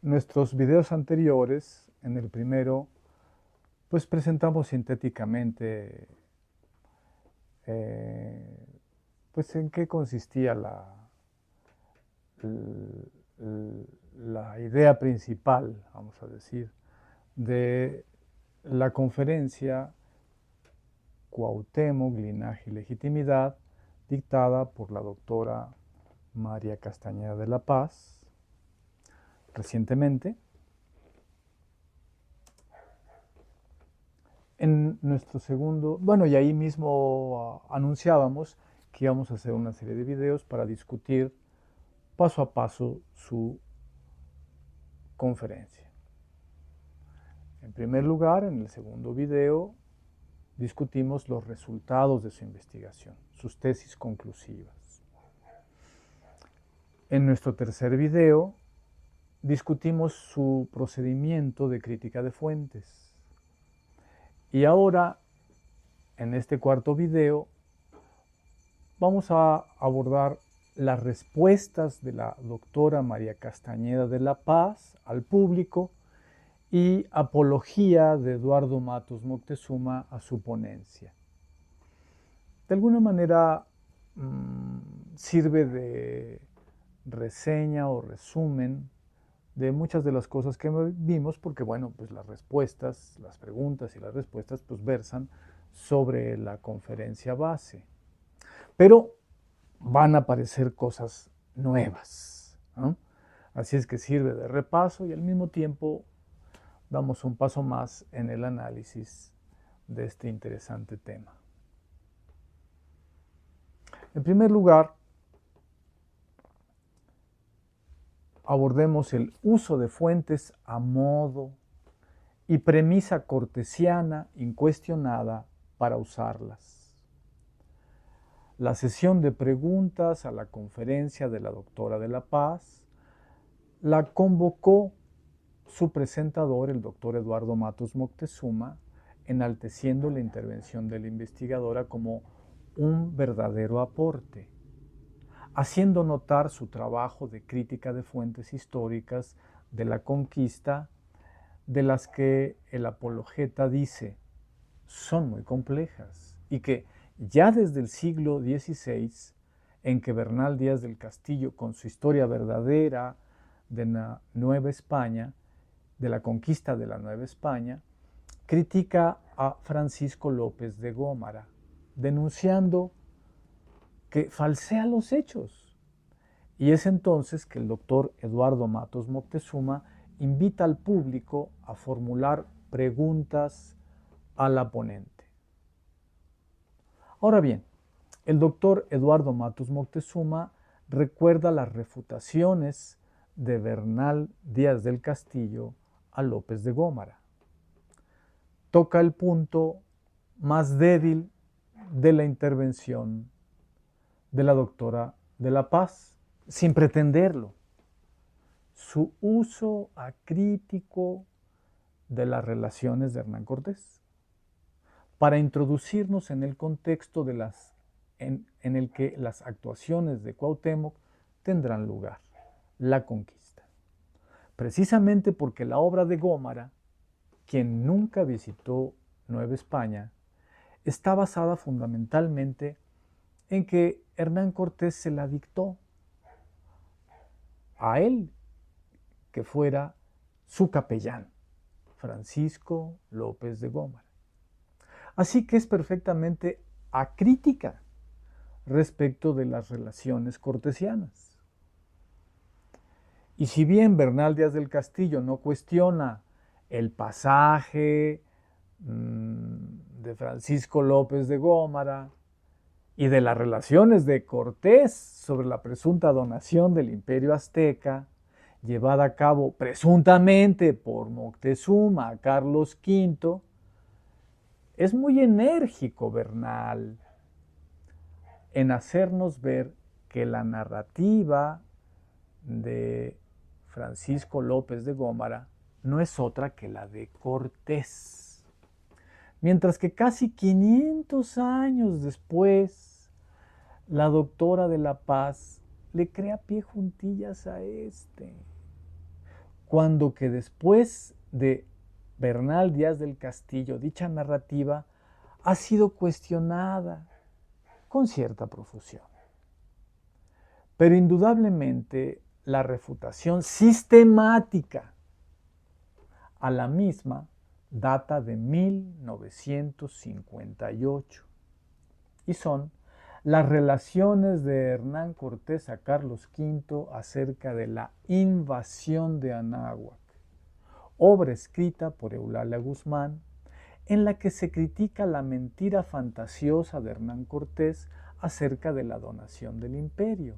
nuestros videos anteriores, en el primero, pues presentamos sintéticamente pues en qué consistía la idea principal, vamos a decir, de la conferencia Cuauhtémoc, Linaje y Legitimidad, dictada por la doctora María Castañeda de la Paz recientemente. En nuestro segundo, bueno, y ahí mismo anunciábamos que íbamos a hacer una serie de videos para discutir paso a paso su conferencia. En primer lugar, en el segundo video, discutimos los resultados de su investigación, sus tesis conclusivas. En nuestro tercer video, discutimos su procedimiento de crítica de fuentes. Y ahora, en este cuarto video, vamos a abordar las respuestas de la doctora María Castañeda de la Paz al público y apología de Eduardo Matos Moctezuma a su ponencia. De alguna manera sirve de reseña o resumen de muchas de las cosas que vimos, porque bueno, pues las respuestas, las preguntas y las respuestas pues versan sobre la conferencia base. Pero van a aparecer cosas nuevas, ¿no? Así es que sirve de repaso y al mismo tiempo damos un paso más en el análisis de este interesante tema. En primer lugar, abordemos el uso de fuentes a modo y premisa cortesiana incuestionada para usarlas. La sesión de preguntas a la conferencia de la doctora de la Paz la convocó su presentador, el doctor Eduardo Matos Moctezuma, enalteciendo la intervención de la investigadora como un verdadero aporte, haciendo notar su trabajo de crítica de fuentes históricas de la conquista, de las que el apologeta dice son muy complejas y que ya desde el siglo XVI, en que Bernal Díaz del Castillo, con su historia verdadera de la Nueva España, de la conquista de la Nueva España, critica a Francisco López de Gómara, denunciando que falsea los hechos. Y es entonces que el doctor Eduardo Matos Moctezuma invita al público a formular preguntas a la ponente. Ahora bien, el doctor Eduardo Matos Moctezuma recuerda las refutaciones de Bernal Díaz del Castillo a López de Gómara. Toca el punto más débil de la intervención de la doctora de la Paz, sin pretenderlo: su uso acrítico de las relaciones de Hernán Cortés, para introducirnos en el contexto de en el que las actuaciones de Cuauhtémoc tendrán lugar, la conquista. Precisamente porque la obra de Gómara, quien nunca visitó Nueva España, está basada fundamentalmente en que Hernán Cortés se la dictó a él, que fuera su capellán, Francisco López de Gómara. Así que es perfectamente acrítica respecto de las relaciones cortesianas. Y si bien Bernal Díaz del Castillo no cuestiona el pasaje de Francisco López de Gómara y de las relaciones de Cortés sobre la presunta donación del Imperio Azteca, llevada a cabo presuntamente por Moctezuma a Carlos V, es muy enérgico Bernal en hacernos ver que la narrativa de Francisco López de Gómara no es otra que la de Cortés. Mientras que casi 500 años después, la doctora de la Paz le crea pie juntillas a este. cuando que después de Bernal Díaz del Castillo, dicha narrativa ha sido cuestionada con cierta profusión. Pero indudablemente la refutación sistemática a la misma data de 1958 y son las relaciones de Hernán Cortés a Carlos V acerca de la invasión de Anáhuac, obra escrita por Eulalia Guzmán, en la que se critica la mentira fantasiosa de Hernán Cortés acerca de la donación del imperio,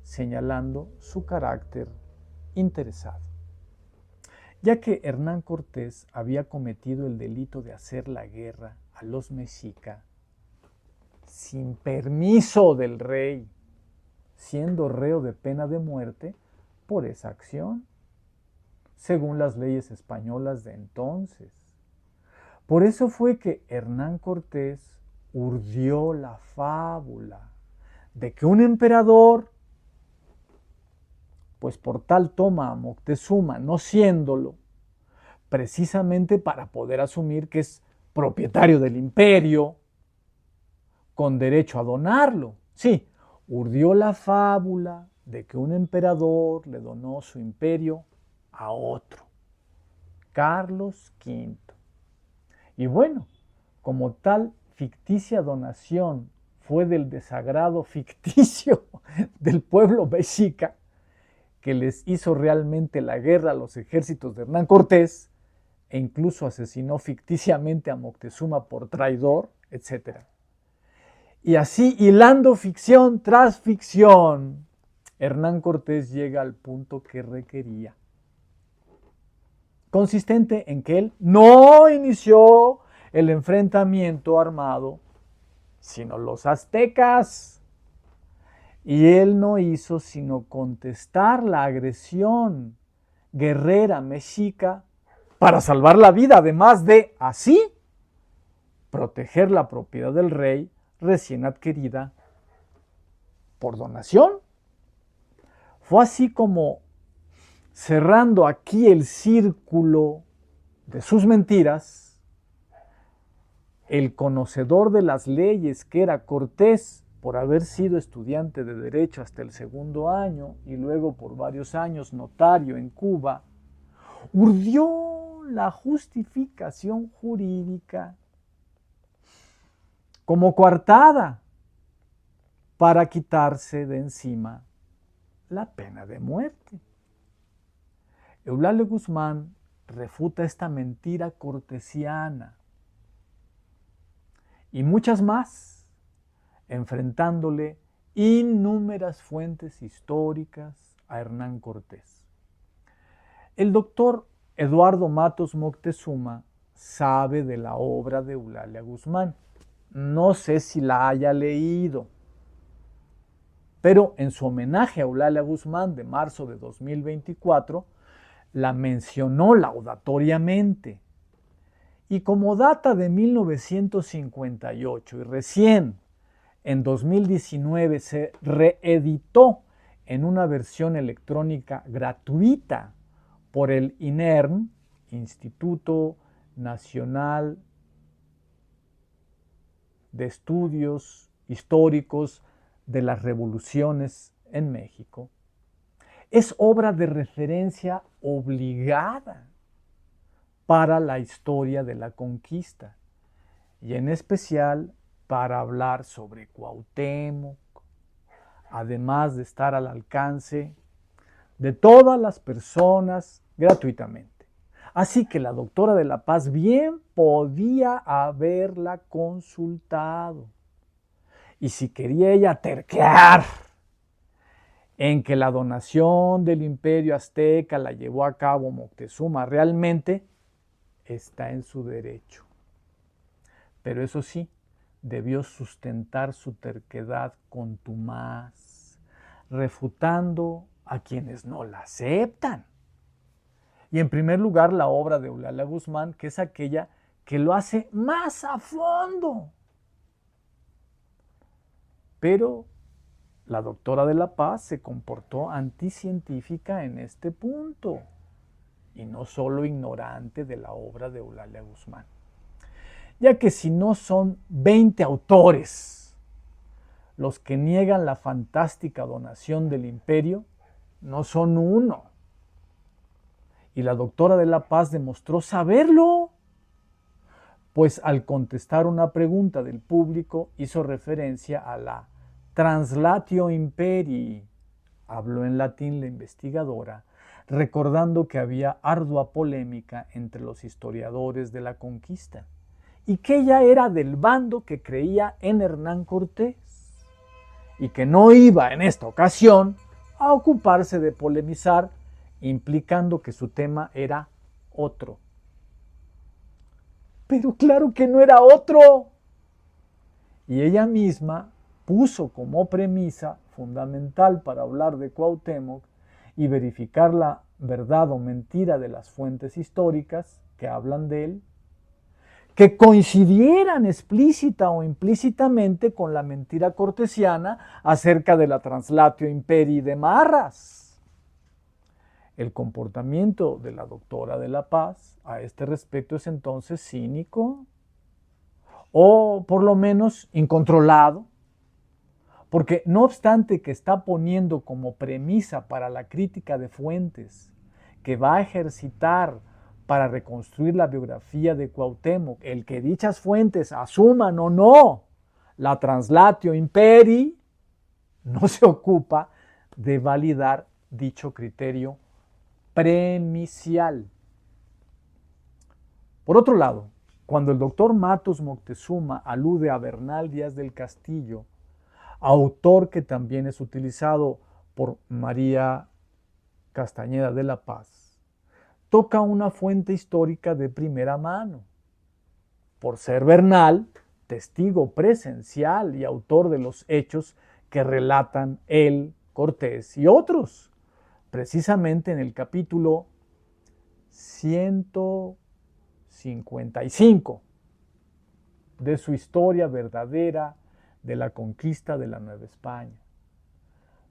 señalando su carácter interesado. Ya que Hernán Cortés había cometido el delito de hacer la guerra a los mexicas sin permiso del rey, siendo reo de pena de muerte por esa acción, según las leyes españolas de entonces. Por eso fue que Hernán Cortés urdió la fábula de que un emperador, pues por tal toma a Moctezuma, no siéndolo, precisamente para poder asumir que es propietario del imperio, con derecho a donarlo. Sí, urdió la fábula de que un emperador le donó su imperio a otro, Carlos V. Y bueno, como tal ficticia donación fue del desagrado ficticio del pueblo mexica, que les hizo realmente la guerra a los ejércitos de Hernán Cortés, e incluso asesinó ficticiamente a Moctezuma por traidor, etc. Y así, hilando ficción tras ficción, Hernán Cortés llega al punto que requería, consistente en que él no inició el enfrentamiento armado, sino los aztecas. Y él no hizo sino contestar la agresión guerrera mexica para salvar la vida, además de, así, proteger la propiedad del rey recién adquirida por donación. Fue así como, cerrando aquí el círculo de sus mentiras, el conocedor de las leyes que era Cortés, por haber sido estudiante de Derecho hasta el segundo año y luego por varios años notario en Cuba, urdió la justificación jurídica como coartada para quitarse de encima la pena de muerte. Eulalia Guzmán refuta esta mentira cortesiana y muchas más, enfrentándole innúmeras fuentes históricas a Hernán Cortés. El doctor Eduardo Matos Moctezuma sabe de la obra de Eulalia Guzmán. No sé si la haya leído, pero en su homenaje a Eulalia Guzmán de marzo de 2024, la mencionó laudatoriamente. Y como data de 1958 y recién en 2019 se reeditó en una versión electrónica gratuita por el INERM, Instituto Nacional de Estudios Históricos de las Revoluciones en México, es obra de referencia obligada para la historia de la conquista y en especial para hablar sobre Cuauhtémoc, además de estar al alcance de todas las personas gratuitamente. Así que la doctora de la Paz bien podía haberla consultado. Y si quería ella terquear en que la donación del imperio azteca la llevó a cabo Moctezuma, realmente está en su derecho. Pero eso sí, debió sustentar su terquedad contumaz, refutando a quienes no la aceptan. Y en primer lugar la obra de Eulalia Guzmán, que es aquella que lo hace más a fondo. Pero la doctora de la Paz se comportó anticientífica en este punto. y no solo ignorante de la obra de Eulalia Guzmán, ya que si no son 20 autores los que niegan la fantástica donación del imperio, no son uno. Y la doctora de la Paz demostró saberlo, pues al contestar una pregunta del público hizo referencia a la Translatio Imperii. Habló en latín la investigadora, recordando que había ardua polémica entre los historiadores de la conquista y que ella era del bando que creía en Hernán Cortés y que no iba en esta ocasión a ocuparse de polemizar, implicando que su tema era otro. Pero claro que no era otro. Y ella misma puso como premisa fundamental para hablar de Cuauhtémoc y verificar la verdad o mentira de las fuentes históricas que hablan de él, que coincidieran explícita o implícitamente con la mentira cortesiana acerca de la Translatio Imperii de Marras. El comportamiento de la doctora de la Paz a este respecto es entonces cínico o por lo menos incontrolado, porque no obstante que está poniendo como premisa para la crítica de fuentes que va a ejercitar para reconstruir la biografía de Cuauhtémoc, el que dichas fuentes asuman o no la Translatio Imperii, no se ocupa de validar dicho criterio premisial. Por otro lado, cuando el doctor Matos Moctezuma alude a Bernal Díaz del Castillo, autor que también es utilizado por María Castañeda de la Paz, toca una fuente histórica de primera mano. Por ser Bernal, testigo presencial y autor de los hechos que relatan él, Cortés y otros, precisamente en el capítulo 155 de su historia verdadera de la conquista de la Nueva España.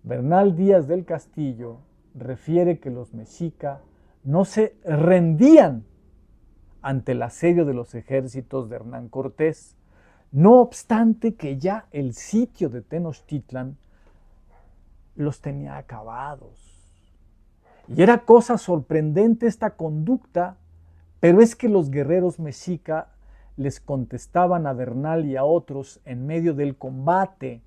Bernal Díaz del Castillo refiere que los mexicas no se rendían ante el asedio de los ejércitos de Hernán Cortés, no obstante que ya el sitio de Tenochtitlan los tenía acabados. Y era cosa sorprendente esta conducta, pero es que los guerreros mexicas les contestaban a Bernal y a otros en medio del combate,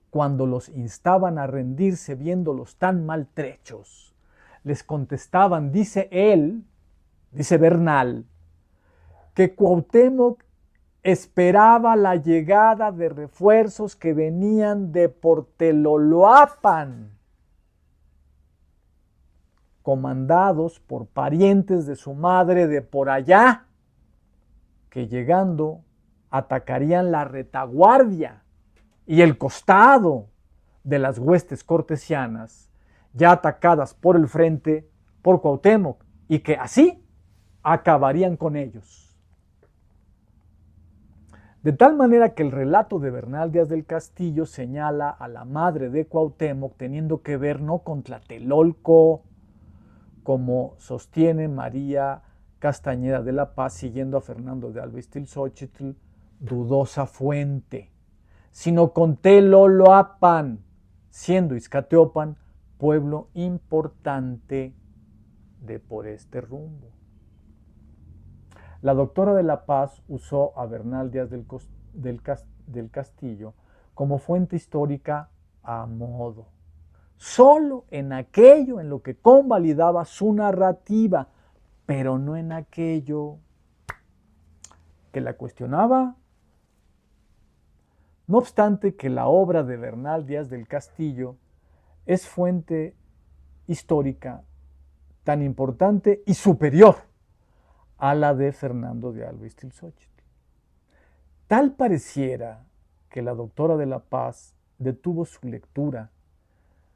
cuando los instaban a rendirse viéndolos tan maltrechos. Les contestaban, dice él, dice Bernal, que Cuauhtémoc esperaba la llegada de refuerzos que venían de Porteloloapan, comandados por parientes de su madre de por allá, que llegando atacarían la retaguardia y el costado de las huestes cortesianas, ya atacadas por el frente por Cuauhtémoc, y que así acabarían con ellos. De tal manera que el relato de Bernal Díaz del Castillo señala a la madre de Cuauhtémoc teniendo que ver no con Tlatelolco, como sostiene María Castañeda de la Paz, siguiendo a Fernando de Alba Iztaccíhuatl, dudosa fuente, sino con Teloloapan, siendo Izcateopan pueblo importante de por este rumbo. La doctora de la Paz usó a Bernal Díaz del Castillo como fuente histórica a modo, solo en aquello en lo que convalidaba su narrativa, pero no en aquello que la cuestionaba. No obstante que la obra de Bernal Díaz del Castillo es fuente histórica tan importante y superior a la de Fernando de Alba Iztaccíhuatl. Tal pareciera que la doctora de la Paz detuvo su lectura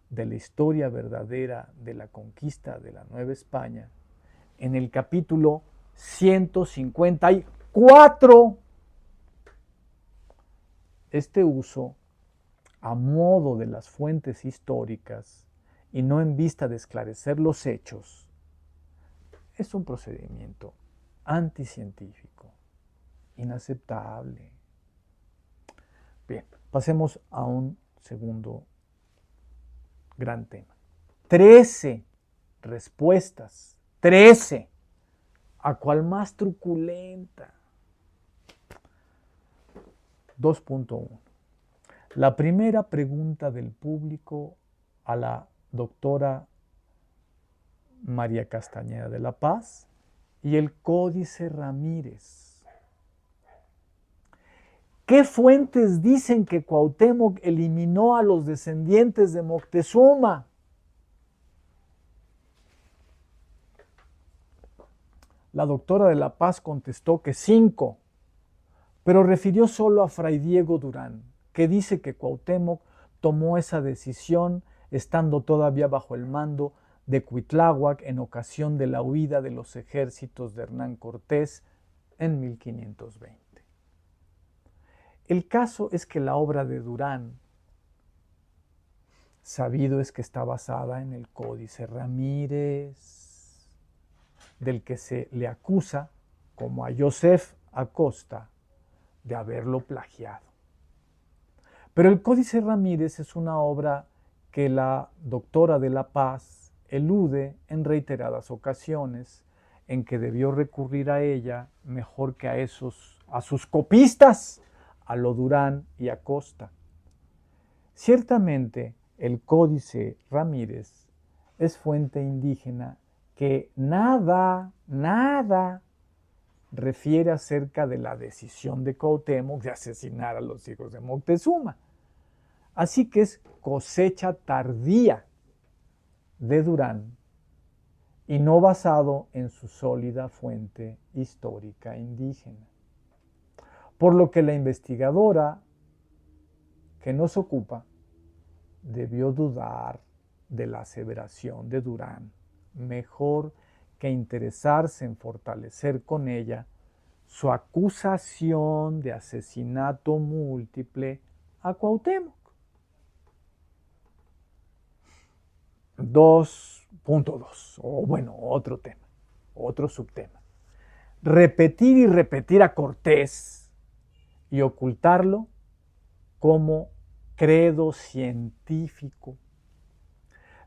de la historia verdadera de la conquista de la Nueva España en el capítulo 154. Este uso, a modo de las fuentes históricas y no en vista de esclarecer los hechos, es un procedimiento anticientífico, inaceptable. Bien, pasemos a un segundo gran tema. 13 respuestas, 13, a cual más truculenta. 2.1. La primera pregunta del público a la doctora María Castañeda de la Paz y el Códice Ramírez. ¿Qué fuentes dicen que Cuauhtémoc eliminó a los descendientes de Moctezuma? La doctora de la Paz contestó que 5, pero refirió solo a Fray Diego Durán, que dice que Cuauhtémoc tomó esa decisión estando todavía bajo el mando de Cuitláhuac en ocasión de la huida de los ejércitos de Hernán Cortés en 1520. El caso es que la obra de Durán, sabido es que está basada en el Códice Ramírez, del que se le acusa, como a Joseph Acosta, de haberlo plagiado. Pero el Códice Ramírez es una obra que la doctora de la Paz elude en reiteradas ocasiones, en que debió recurrir a ella mejor que a sus copistas, a lo Durán y Acosta. Ciertamente, el Códice Ramírez es fuente indígena que nada refiere acerca de la decisión de Cuauhtémoc de asesinar a los hijos de Moctezuma. Así que es cosecha tardía de Durán y no basado en su sólida fuente histórica indígena. Por lo que la investigadora que nos ocupa debió dudar de la aseveración de Durán, mejor que interesarse en fortalecer con ella su acusación de asesinato múltiple a Cuauhtémoc. 2.2, o bueno, otro tema, otro subtema. Repetir y repetir a Cortés y ocultarlo como credo científico.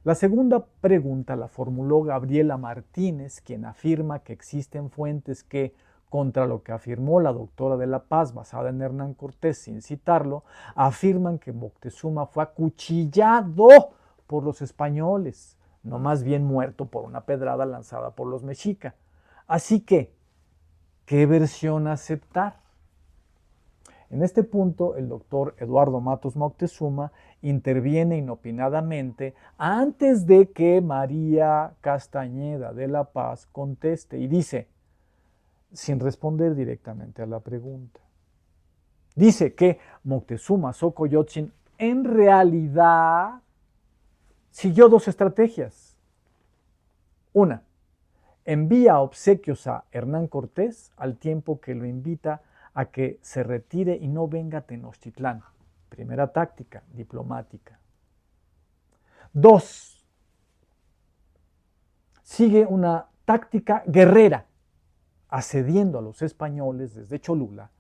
La segunda pregunta la formuló Gabriela Martínez, quien afirma que existen fuentes que, contra lo que afirmó la doctora de la Paz, basada en Hernán Cortés sin citarlo, afirman que Moctezuma fue acuchillado por los españoles, no más bien muerto por una pedrada lanzada por los mexica. Así que, ¿qué versión aceptar? En este punto, el doctor Eduardo Matos Moctezuma interviene inopinadamente antes de que María Castañeda de la Paz conteste y dice, sin responder directamente a la pregunta, dice que Moctezuma Xocoyotzin en realidad siguió 2 estrategias. Una, envía obsequios a Hernán Cortés al tiempo que lo invita a que se retire y no venga a Tenochtitlán. Primera táctica diplomática. 2, sigue una táctica guerrera, asediando a los españoles desde Cholula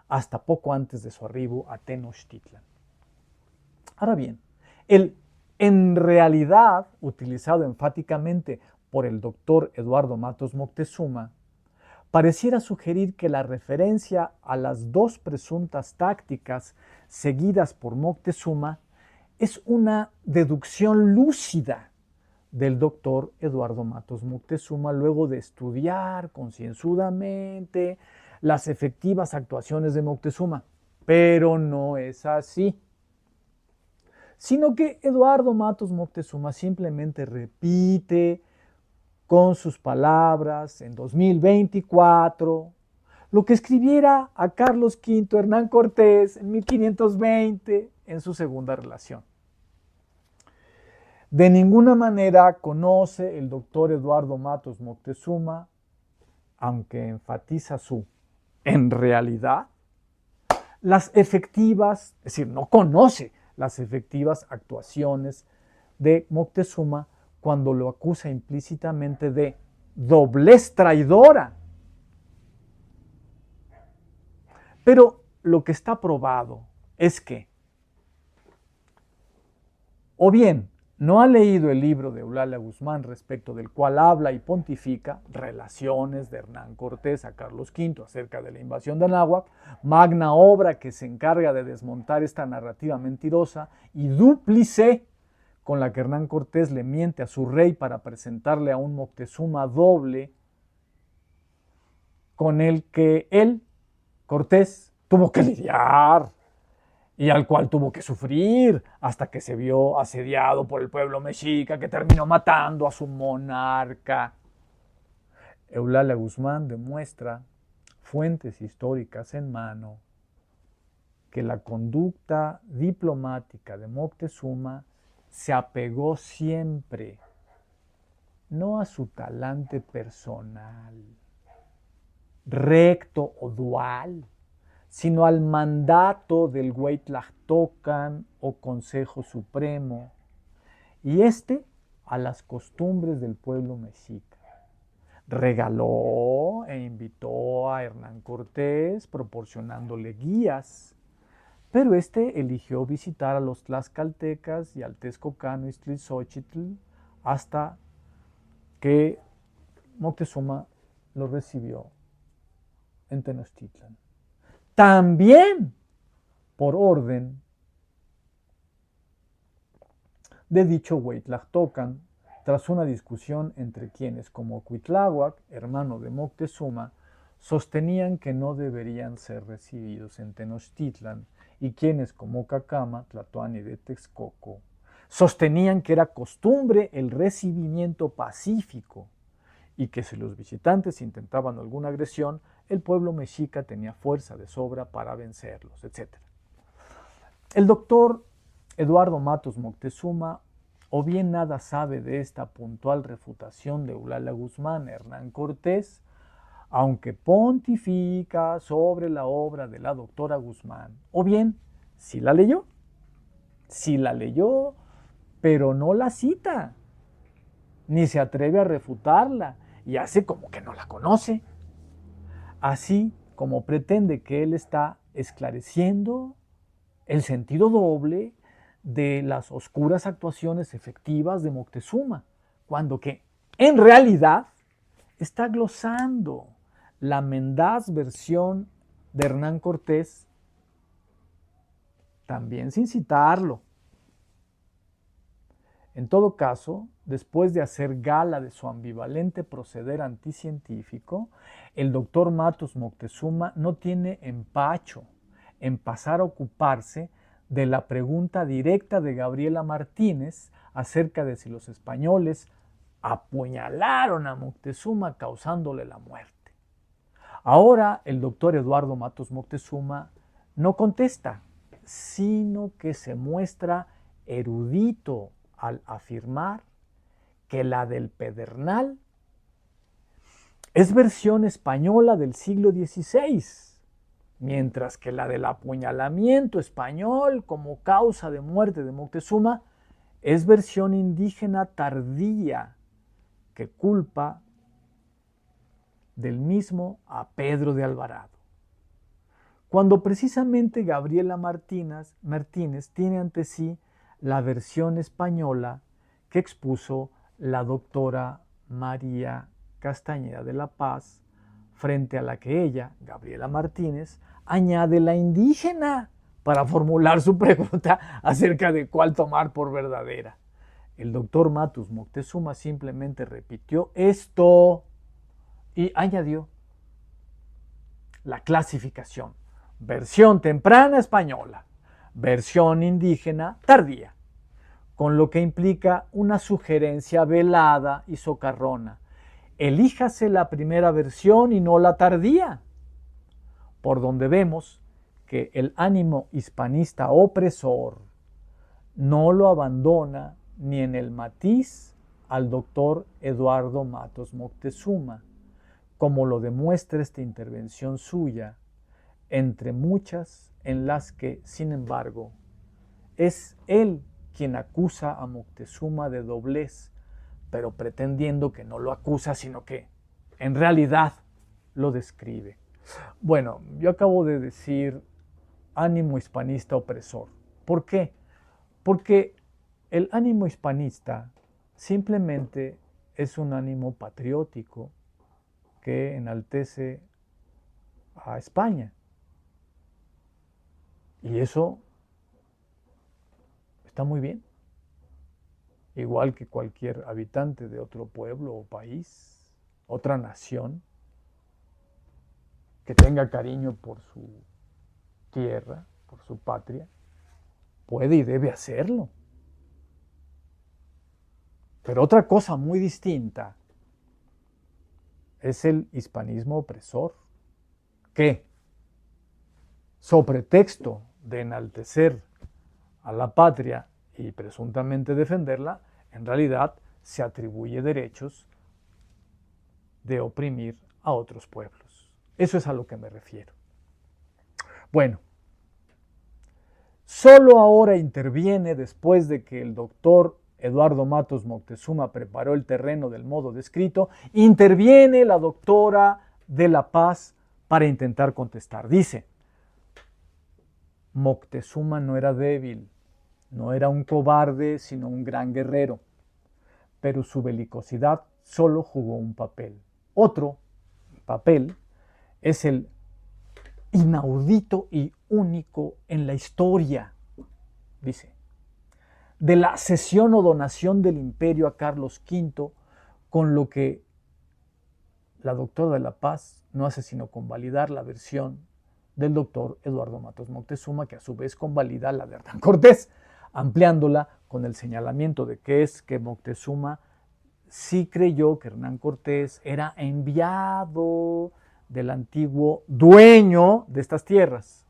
hasta poco antes de su arribo a Tenochtitlan. Ahora bien, el en realidad, utilizado enfáticamente por el doctor Eduardo Matos Moctezuma, pareciera sugerir que la referencia a las 2 presuntas tácticas seguidas por Moctezuma es una deducción lúcida del doctor Eduardo Matos Moctezuma luego de estudiar concienzudamente las efectivas actuaciones de Moctezuma. Pero no es así, sino que Eduardo Matos Moctezuma simplemente repite con sus palabras en 2024 lo que escribiera a Carlos V Hernán Cortés en 1520 en su segunda relación. De ninguna manera conoce el doctor Eduardo Matos Moctezuma, aunque enfatiza su en realidad, las efectivas, es decir, no conoce las efectivas actuaciones de Moctezuma cuando lo acusa implícitamente de doblez traidora. Pero lo que está probado es que, o bien, no ha leído el libro de Eulalia Guzmán respecto del cual habla y pontifica Relaciones de Hernán Cortés a Carlos V acerca de la invasión de Anáhuac, magna obra que se encarga de desmontar esta narrativa mentirosa y dúplice con la que Hernán Cortés le miente a su rey para presentarle a un Moctezuma doble con el que él, Cortés, tuvo que lidiar y al cual tuvo que sufrir hasta que se vio asediado por el pueblo mexica que terminó matando a su monarca. Eulalia Guzmán demuestra, fuentes históricas en mano, que la conducta diplomática de Moctezuma se apegó siempre, no a su talante personal, recto o dual, sino al mandato del Hueytlahtocán o Consejo Supremo, y a las costumbres del pueblo mexica. Regaló e invitó a Hernán Cortés proporcionándole guías, pero eligió visitar a los tlaxcaltecas y al Texcocano Iztlilxóchitl hasta que Moctezuma lo recibió en Tenochtitlan. También por orden de dicho Hueytlahtocán, tras una discusión entre quienes, como Cuitláhuac, hermano de Moctezuma, sostenían que no deberían ser recibidos en Tenochtitlan, y quienes, como Cacama, Tlatoani de Texcoco, sostenían que era costumbre el recibimiento pacífico y que si los visitantes intentaban alguna agresión, el pueblo mexica tenía fuerza de sobra para vencerlos, etc. El doctor Eduardo Matos Moctezuma o bien nada sabe de esta puntual refutación de Eulalia Guzmán, Hernán Cortés, aunque pontifica sobre la obra de la doctora Guzmán, o bien sí la leyó, pero no la cita, ni se atreve a refutarla y hace como que no la conoce, así como pretende que él está esclareciendo el sentido doble de las oscuras actuaciones efectivas de Moctezuma, cuando que en realidad está glosando la mendaz versión de Hernán Cortés, también sin citarlo. En todo caso, después de hacer gala de su ambivalente proceder anticientífico, el doctor Matos Moctezuma no tiene empacho en pasar a ocuparse de la pregunta directa de Gabriela Martínez acerca de si los españoles apuñalaron a Moctezuma causándole la muerte. Ahora el doctor Eduardo Matos Moctezuma no contesta, sino que se muestra erudito al afirmar que la del Pedernal es versión española del siglo XVI, mientras que la del apuñalamiento español como causa de muerte de Moctezuma es versión indígena tardía que culpa del mismo a Pedro de Alvarado. Cuando precisamente Gabriela Martínez tiene ante sí la versión española que expuso la doctora María Castañeda de la Paz, frente a la que ella, Gabriela Martínez, añade la indígena para formular su pregunta acerca de cuál tomar por verdadera. El doctor Matos Moctezuma simplemente repitió esto y añadió la clasificación: versión temprana española, versión indígena tardía, con lo que implica una sugerencia velada y socarrona. Elíjase la primera versión y no la tardía, por donde vemos que el ánimo hispanista opresor no lo abandona ni en el matiz al doctor Eduardo Matos Moctezuma, como lo demuestra esta intervención suya, entre muchas en las que, sin embargo, es él quien acusa a Moctezuma de doblez pero pretendiendo que no lo acusa, sino que en realidad lo describe. Bueno, yo acabo de decir ánimo hispanista opresor. ¿Por qué? Porque el ánimo hispanista simplemente es un ánimo patriótico que enaltece a España. Y eso está muy bien. Igual que cualquier habitante de otro pueblo o país, otra nación, que tenga cariño por su tierra, por su patria, puede y debe hacerlo. Pero otra cosa muy distinta es el hispanismo opresor, que, sobre pretexto de enaltecer a la patria y presuntamente defenderla, en realidad se atribuye derechos de oprimir a otros pueblos. Eso es a lo que me refiero. Bueno, solo ahora interviene, después de que el doctor Eduardo Matos Moctezuma preparó el terreno del modo descrito, interviene la doctora de la Paz para intentar contestar. Dice, Moctezuma no era débil, no era un cobarde, sino un gran guerrero, pero su belicosidad solo jugó un papel. Otro papel es el inaudito y único en la historia, dice, de la cesión o donación del imperio a Carlos V, con lo que la doctora de la Paz no hace sino convalidar la versión del doctor Eduardo Matos Moctezuma, que a su vez convalida la de Hernán Cortés, ampliándola con el señalamiento de que Moctezuma sí creyó que Hernán Cortés era enviado del antiguo dueño de estas tierras.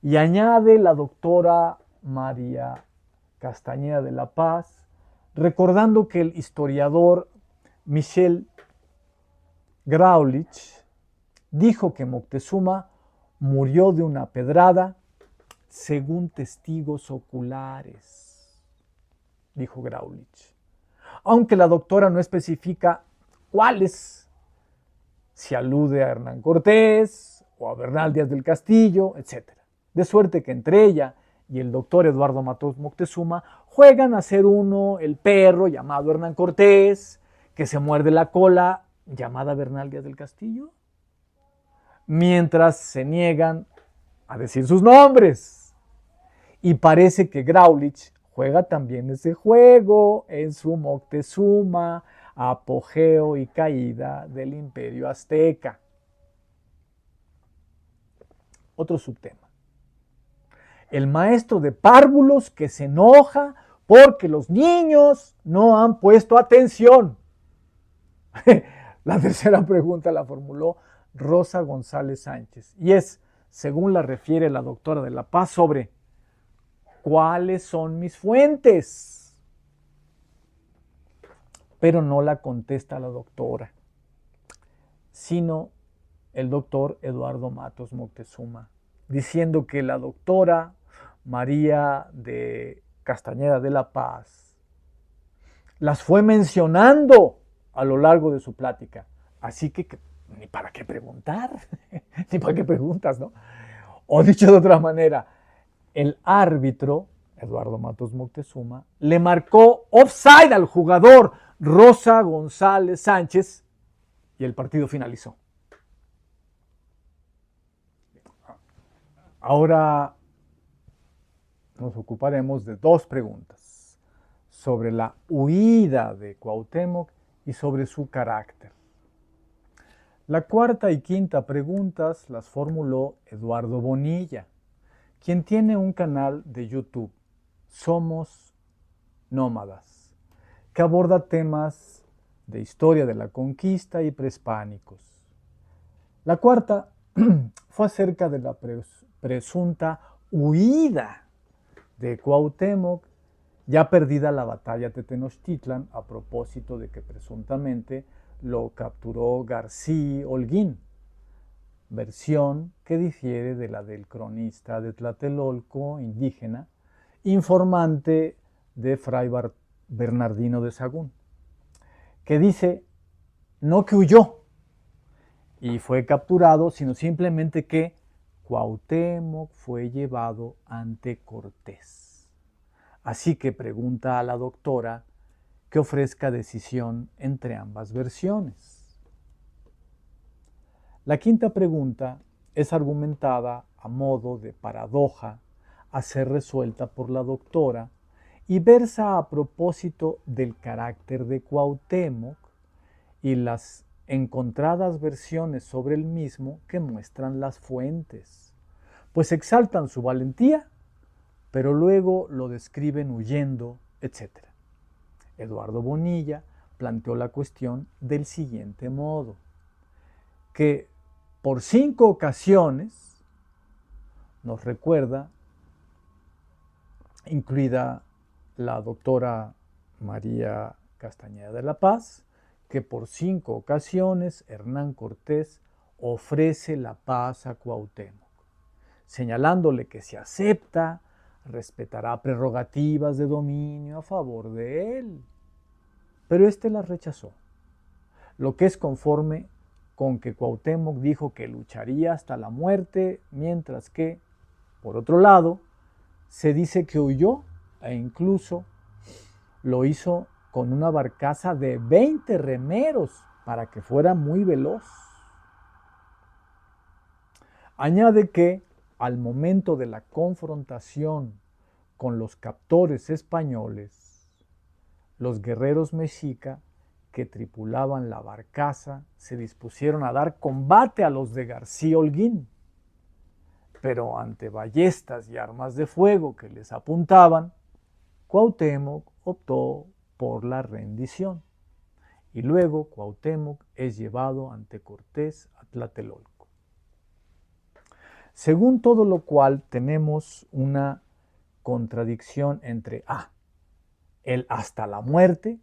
Y añade la doctora María Castañeda de la Paz, recordando que el historiador Michel Graulich dijo que Moctezuma murió de una pedrada según testigos oculares, dijo Graulich. Aunque la doctora no especifica cuáles, si alude a Hernán Cortés o a Bernal Díaz del Castillo, etc. De suerte que entre ella y el doctor Eduardo Matos Moctezuma juegan a ser uno el perro llamado Hernán Cortés, que se muerde la cola llamada Bernal Díaz del Castillo, mientras se niegan a decir sus nombres. Y parece que Graulich juega también ese juego en su Moctezuma, apogeo y caída del Imperio Azteca. Otro subtema. El maestro de párvulos que se enoja porque los niños no han puesto atención. La tercera pregunta la formuló Rosa González Sánchez y es, según la refiere la doctora de la Paz, sobre ¿cuáles son mis fuentes? Pero no la contesta la doctora, sino el doctor Eduardo Matos Moctezuma, diciendo que la doctora María de Castañeda de la Paz las fue mencionando a lo largo de su plática. Así que ni para qué preguntar, ni para qué preguntas, ¿no? O dicho de otra manera, el árbitro, Eduardo Matos Moctezuma, le marcó offside al jugador Rosa González Sánchez y el partido finalizó. Ahora nos ocuparemos de dos preguntas sobre la huida de Cuauhtémoc y sobre su carácter. La cuarta y quinta preguntas las formuló Eduardo Bonilla, quien tiene un canal de YouTube, Somos Nómadas, que aborda temas de historia de la conquista y prehispánicos. La cuarta fue acerca de la presunta huida de Cuauhtémoc, ya perdida la batalla de Tenochtitlan, a propósito de que presuntamente lo capturó García Holguín, versión que difiere de la del cronista de Tlatelolco indígena, informante de Fray Bernardino de Sahagún, que dice no que huyó y fue capturado, sino simplemente que Cuauhtémoc fue llevado ante Cortés. Así que pregunta a la doctora que ofrezca decisión entre ambas versiones. La quinta pregunta es argumentada a modo de paradoja a ser resuelta por la doctora y versa a propósito del carácter de Cuauhtémoc y las encontradas versiones sobre el mismo que muestran las fuentes, pues exaltan su valentía, pero luego lo describen huyendo, etc. Eduardo Bonilla planteó la cuestión del siguiente modo, que por 5 ocasiones nos recuerda, incluida la doctora María Castañeda de la Paz, que por 5 ocasiones Hernán Cortés ofrece la paz a Cuauhtémoc, señalándole que si acepta, respetará prerrogativas de dominio a favor de él. Pero éste las rechazó, lo que es conforme con que Cuauhtémoc dijo que lucharía hasta la muerte, mientras que, por otro lado, se dice que huyó e incluso lo hizo con una barcaza de 20 remeros para que fuera muy veloz. Añade que al momento de la confrontación con los captores españoles, los guerreros mexica que tripulaban la barcaza se dispusieron a dar combate a los de García Holguín, pero ante ballestas y armas de fuego que les apuntaban, Cuauhtémoc optó por la rendición y luego Cuauhtémoc es llevado ante Cortés a Tlatelolco. Según todo lo cual tenemos una contradicción entre A, el hasta la muerte,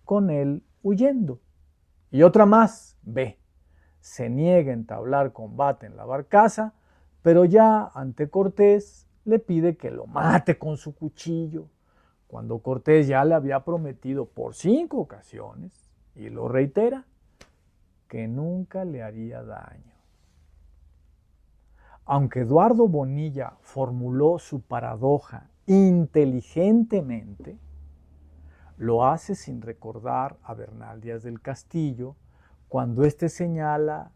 con él huyendo, y otra más, B, se niega a entablar combate en la barcaza, pero ya ante Cortés le pide que lo mate con su cuchillo, cuando Cortés ya le había prometido por 5 ocasiones, y lo reitera, que nunca le haría daño. Aunque Eduardo Bonilla formuló su paradoja inteligentemente, lo hace sin recordar a Bernal Díaz del Castillo cuando éste señala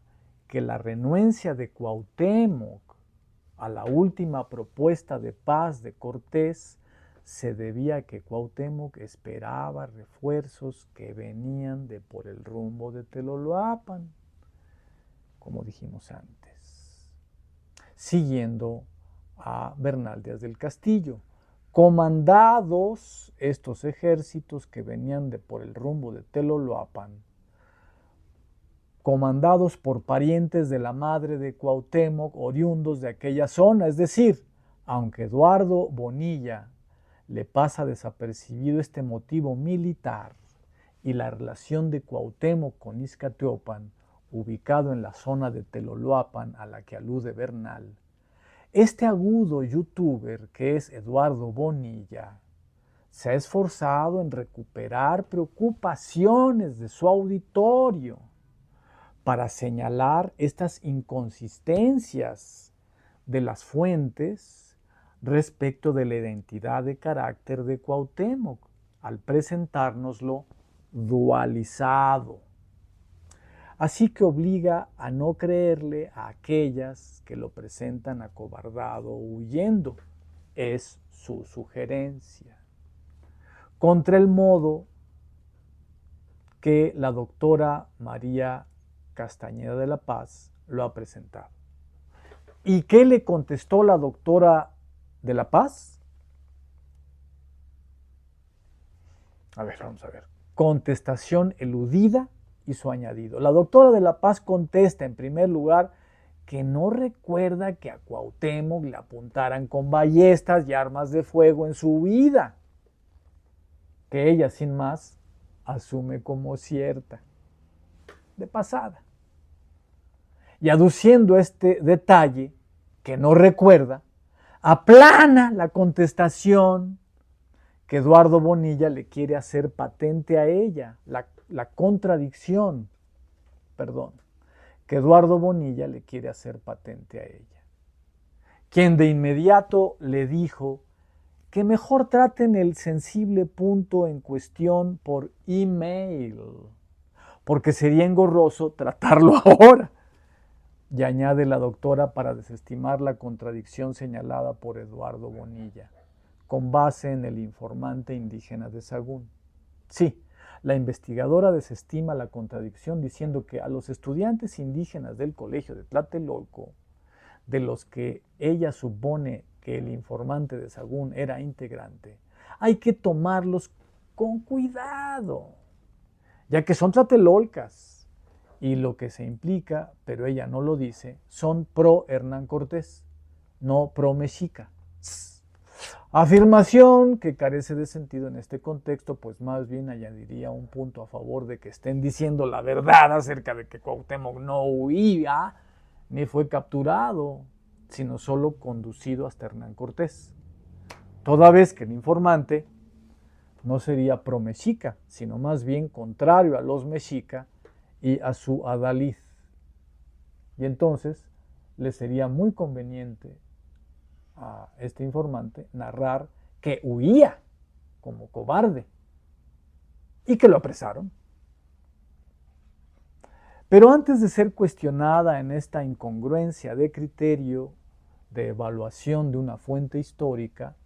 que la renuencia de Cuauhtémoc a la última propuesta de paz de Cortés se debía a que Cuauhtémoc esperaba refuerzos que venían de por el rumbo de Teloloapan, como dijimos antes, siguiendo a Bernal Díaz del Castillo. Comandados estos ejércitos que venían de por el rumbo de Teloloapan, comandados por parientes de la madre de Cuauhtémoc, oriundos de aquella zona, es decir, aunque Eduardo Bonilla le pasa desapercibido este motivo militar y la relación de Cuauhtémoc con Izcatiopan, ubicado en la zona de Teloloapan a la que alude Bernal, este agudo youtuber que es Eduardo Bonilla se ha esforzado en recuperar preocupaciones de su auditorio para señalar estas inconsistencias de las fuentes respecto de la identidad de carácter de Cuauhtémoc, al presentárnoslo dualizado. Así que obliga a no creerle a aquellas que lo presentan acobardado o huyendo. Es su sugerencia. Contra el modo que la doctora María Castañeda de la Paz lo ha presentado. ¿Y qué le contestó la doctora de la Paz? A ver, vamos a ver. Contestación eludida y su añadido. La doctora de la Paz contesta, en primer lugar, que no recuerda que a Cuauhtémoc le apuntaran con ballestas y armas de fuego en su huida, que ella, sin más, asume como cierta, de pasada. Y aduciendo este detalle, que no recuerda, aplana la contestación que Eduardo Bonilla le quiere hacer patente a ella, la contradicción, perdón, que Eduardo Bonilla le quiere hacer patente a ella, quien de inmediato le dijo que mejor traten el sensible punto en cuestión por email, porque sería engorroso tratarlo ahora. Y añade la doctora para desestimar la contradicción señalada por Eduardo Bonilla, con base en el informante indígena de Sagún. Sí, la investigadora desestima la contradicción diciendo que a los estudiantes indígenas del colegio de Tlatelolco, de los que ella supone que el informante de Sagún era integrante, hay que tomarlos con cuidado, ya que son tlatelolcas, y lo que se implica, pero ella no lo dice, son pro Hernán Cortés, no pro mexica. Afirmación que carece de sentido en este contexto, pues más bien añadiría un punto a favor de que estén diciendo la verdad acerca de que Cuauhtémoc no huía ni fue capturado, sino solo conducido hasta Hernán Cortés. Toda vez que el informante no sería pro mexica, sino más bien contrario a los mexica y a su adalid. Y entonces le sería muy conveniente a este informante narrar que huía como cobarde y que lo apresaron. Pero antes de ser cuestionada en esta incongruencia de criterio de evaluación de una fuente histórica,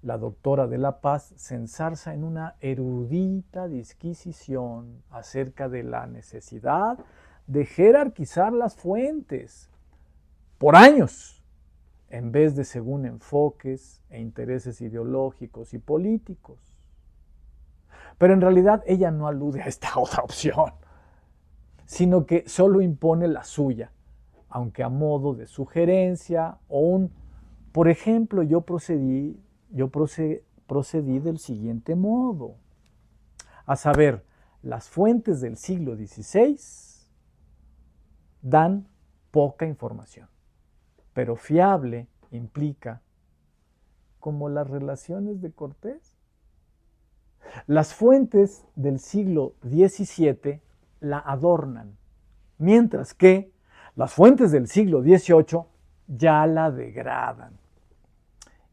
la doctora de la Paz se ensarza en una erudita disquisición acerca de la necesidad de jerarquizar las fuentes por años, en vez de según enfoques e intereses ideológicos y políticos. Pero en realidad ella no alude a esta otra opción, sino que solo impone la suya, aunque a modo de sugerencia o un, por ejemplo, yo procedí del siguiente modo, a saber, las fuentes del siglo XVI dan poca información, pero fiable implica, como las relaciones de Cortés. Las fuentes del siglo XVII la adornan, mientras que las fuentes del siglo XVIII ya la degradan.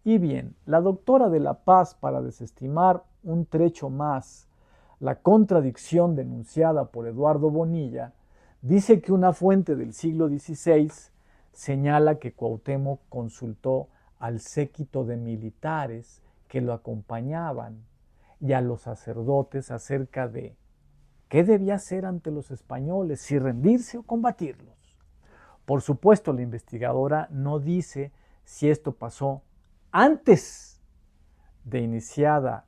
Y bien, la doctora de la Paz, para desestimar un trecho más la contradicción denunciada por Eduardo Bonilla, dice que una fuente del siglo XVI señala que Cuauhtémoc consultó al séquito de militares que lo acompañaban y a los sacerdotes acerca de qué debía hacer ante los españoles, si rendirse o combatirlos. Por supuesto, la investigadora no dice si esto pasó antes de iniciada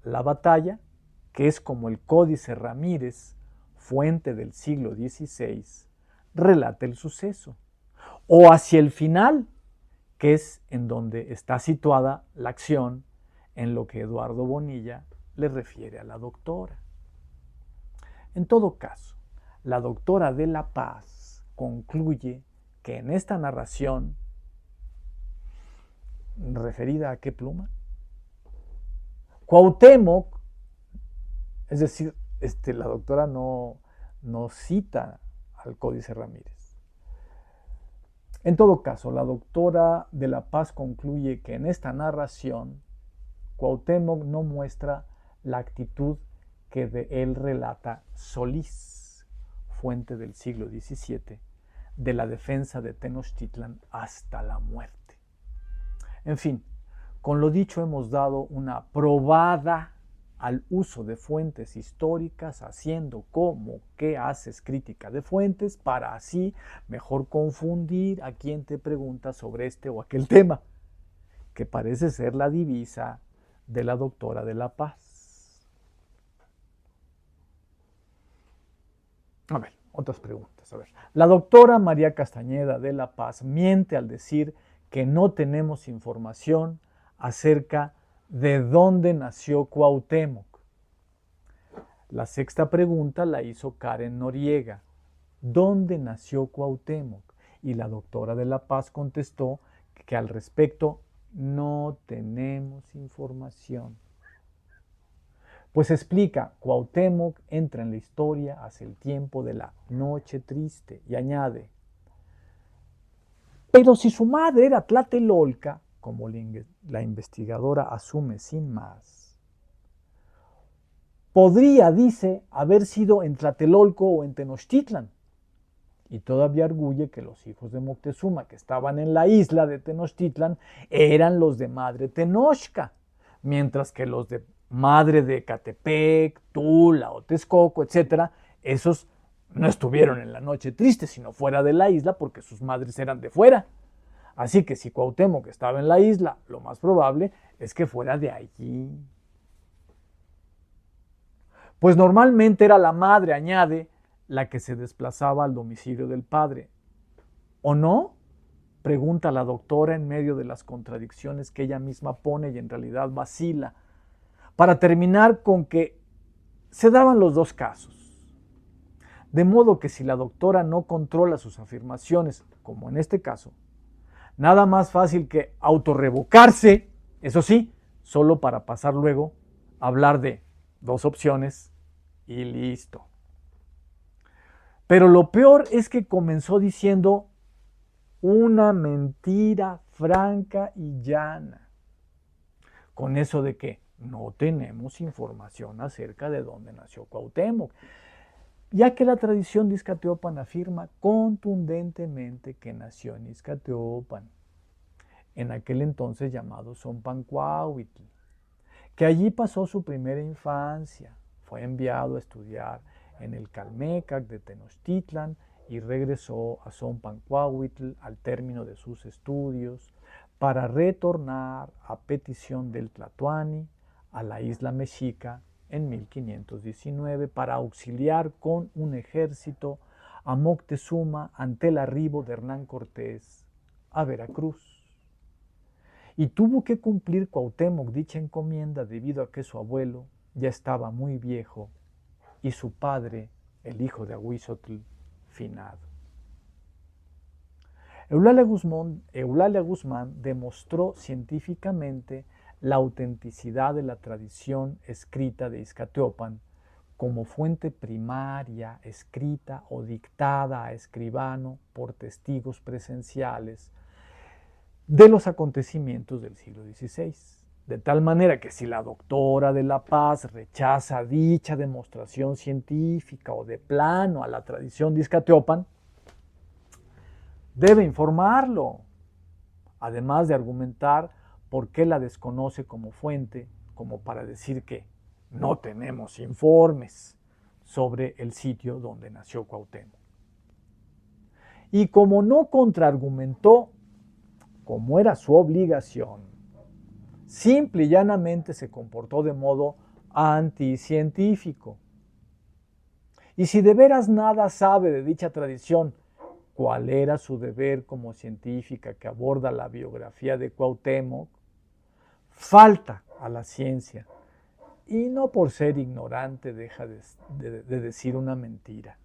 la batalla, que es como el Códice Ramírez, fuente del siglo XVI, relata el suceso, o hacia el final, que es en donde está situada la acción en lo que Eduardo Bonilla le refiere a la doctora. En todo caso, la doctora de la Paz concluye que en esta narración, ¿referida a qué pluma? Cuauhtémoc, es decir, la doctora no cita al Códice Ramírez. En todo caso, la doctora de la Paz concluye que en esta narración Cuauhtémoc no muestra la actitud que de él relata Solís, fuente del siglo XVII, de la defensa de Tenochtitlan hasta la muerte. En fin, con lo dicho hemos dado una probada al uso de fuentes históricas, haciendo como que haces crítica de fuentes para así mejor confundir a quien te pregunta sobre este o aquel tema, que parece ser la divisa de la doctora de la Paz. A ver, otras preguntas. A ver, la doctora María Castañeda de la Paz miente al decir que no tenemos información acerca de dónde nació Cuauhtémoc. La sexta pregunta la hizo Karen Noriega. ¿Dónde nació Cuauhtémoc? Y la doctora de la Paz contestó que al respecto no tenemos información. Pues explica, Cuauhtémoc entra en la historia hacia el tiempo de la noche triste y añade, pero si su madre era Tlatelolca, como la investigadora asume sin más, podría, dice, haber sido en Tlatelolco o en Tenochtitlan. Y todavía arguye que los hijos de Moctezuma que estaban en la isla de Tenochtitlan eran los de madre Tenochca, mientras que los de madre de Ecatepec, Tula o Texcoco, etc., esos no estuvieron en la noche triste, sino fuera de la isla porque sus madres eran de fuera. Así que si Cuauhtémoc estaba en la isla, lo más probable es que fuera de allí. Pues normalmente era la madre, añade, la que se desplazaba al domicilio del padre. ¿O no? Pregunta la doctora en medio de las contradicciones que ella misma pone y en realidad vacila, para terminar con que se daban los dos casos. De modo que si la doctora no controla sus afirmaciones, como en este caso, nada más fácil que autorrevocarse, eso sí, solo para pasar luego a hablar de dos opciones y listo. Pero lo peor es que comenzó diciendo una mentira franca y llana, con eso de que no tenemos información acerca de dónde nació Cuauhtémoc, ya que la tradición de Izcateopan afirma contundentemente que nació en Izcateopan, en aquel entonces llamado Zompancuahuitl, que allí pasó su primera infancia, fue enviado a estudiar en el Calmecac de Tenochtitlan y regresó a Zompancuahuitl al término de sus estudios para retornar a petición del Tlatoani a la isla mexica en 1519 para auxiliar con un ejército a Moctezuma ante el arribo de Hernán Cortés a Veracruz. Y tuvo que cumplir Cuauhtémoc dicha encomienda debido a que su abuelo ya estaba muy viejo y su padre, el hijo de Ahuizotl, finado. Eulalia Guzmán demostró científicamente la autenticidad de la tradición escrita de Izcateopan como fuente primaria, escrita o dictada a escribano por testigos presenciales de los acontecimientos del siglo XVI. De tal manera que si la doctora de La Paz rechaza dicha demostración científica o de plano a la tradición de Izcateopan, debe informarlo, además de argumentar por qué la desconoce como fuente, como para decir que no tenemos informes sobre el sitio donde nació Cuauhtémoc. Y como no contraargumentó, como era su obligación, simple y llanamente se comportó de modo anticientífico. Y si de veras nada sabe de dicha tradición, ¿cuál era su deber como científica que aborda la biografía de Cuauhtémoc? Falta a la ciencia y no por ser ignorante deja de decir una mentira.